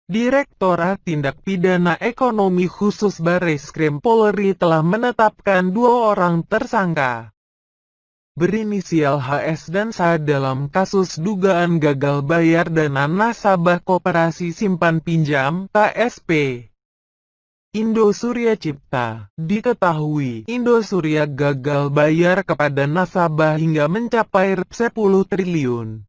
Direktorat Tindak Pidana Ekonomi Khusus Barreskrim Polri telah menetapkan 2 orang tersangka berinisial HS dan SH dalam kasus dugaan gagal bayar dana nasabah Koperasi Simpan Pinjam (KSP) Indosuria Cipta. Diketahui, Indosuria gagal bayar kepada nasabah hingga mencapai Rp10 triliun.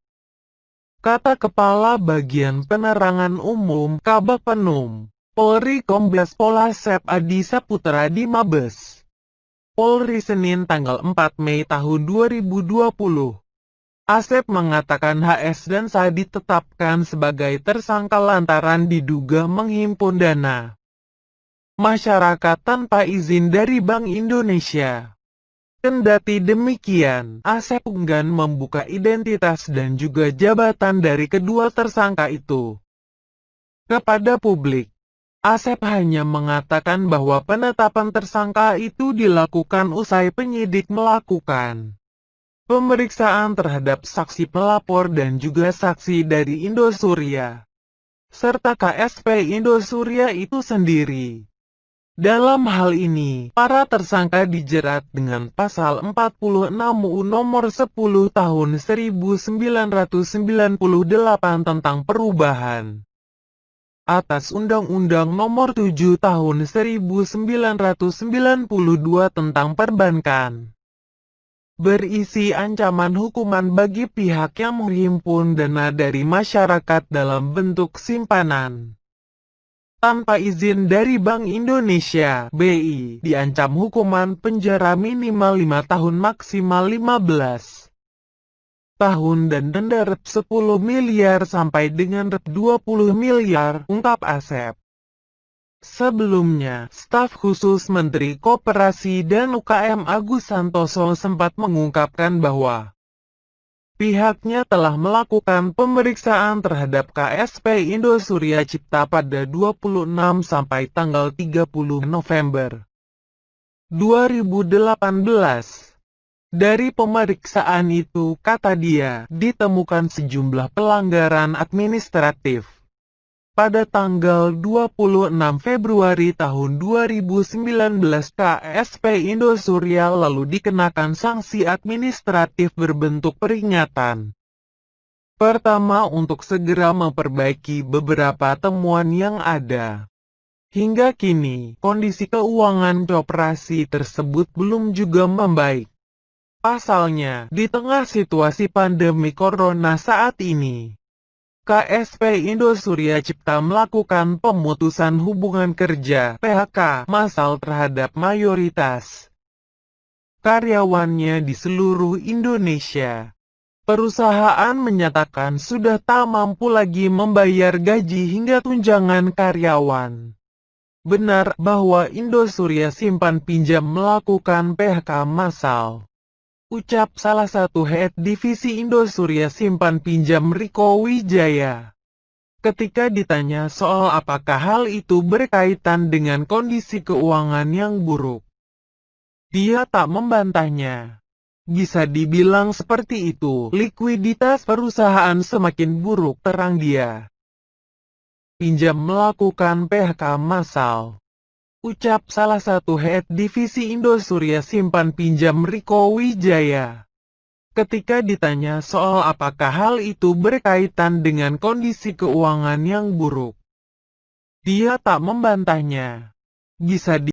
Kata Kepala Bagian Penerangan Umum Kabag Penum Polri Kombes Pol Asep Adi Saputra di Mabes Polri Senin tanggal 4 Mei tahun 2020. Asep mengatakan HS dan SH ditetapkan sebagai tersangka lantaran diduga menghimpun dana masyarakat tanpa izin dari Bank Indonesia. Kendati demikian, Asep enggan membuka identitas dan juga jabatan dari kedua tersangka itu kepada publik. Asep hanya mengatakan bahwa penetapan tersangka itu dilakukan usai penyidik melakukan pemeriksaan terhadap saksi pelapor dan juga saksi dari Indosuria, serta KSP Indosuria itu sendiri. Dalam hal ini, para tersangka dijerat dengan Pasal 46 UU Nomor 10 Tahun 1998 tentang perubahan atas Undang-Undang Nomor 7 Tahun 1992 tentang perbankan, berisi ancaman hukuman bagi pihak yang menghimpun dana dari masyarakat dalam bentuk simpanan tanpa izin dari Bank Indonesia (BI), diancam hukuman penjara minimal 5 tahun maksimal 15 tahun dan denda Rp10 miliar sampai dengan Rp20 miliar, ungkap Asep. Sebelumnya, staf khusus Menteri Koperasi dan UKM Agus Santoso sempat mengungkapkan bahwa pihaknya telah melakukan pemeriksaan terhadap KSP Indosuria Cipta pada 26 sampai tanggal 30 November 2018. Dari pemeriksaan itu, kata dia, ditemukan sejumlah pelanggaran administratif. Pada tanggal 26 Februari tahun 2019, KSP Indosuria lalu dikenakan sanksi administratif berbentuk peringatan. Pertama, untuk segera memperbaiki beberapa temuan yang ada. Hingga kini, kondisi keuangan koperasi tersebut belum juga membaik. Pasalnya, di tengah situasi pandemi corona saat ini, KSP Indosuria Cipta melakukan pemutusan hubungan kerja (PHK) massal terhadap mayoritas karyawannya di seluruh Indonesia. Perusahaan menyatakan sudah tak mampu lagi membayar gaji hingga tunjangan karyawan. Benar bahwa Indosuria Simpan Pinjam melakukan PHK massal, ucap salah satu head divisi Indosuria Simpan Pinjam Riko Wijaya. Ketika ditanya soal apakah hal itu berkaitan dengan kondisi keuangan yang buruk, dia tak membantahnya. Bisa dibilang seperti itu, likuiditas perusahaan semakin buruk, terang dia. Pinjam melakukan PHK massal, ucap salah satu head divisi Indosuria Simpan Pinjam Riko Wijaya. Ketika ditanya soal apakah hal itu berkaitan dengan kondisi keuangan yang buruk, dia tak membantahnya. Bisa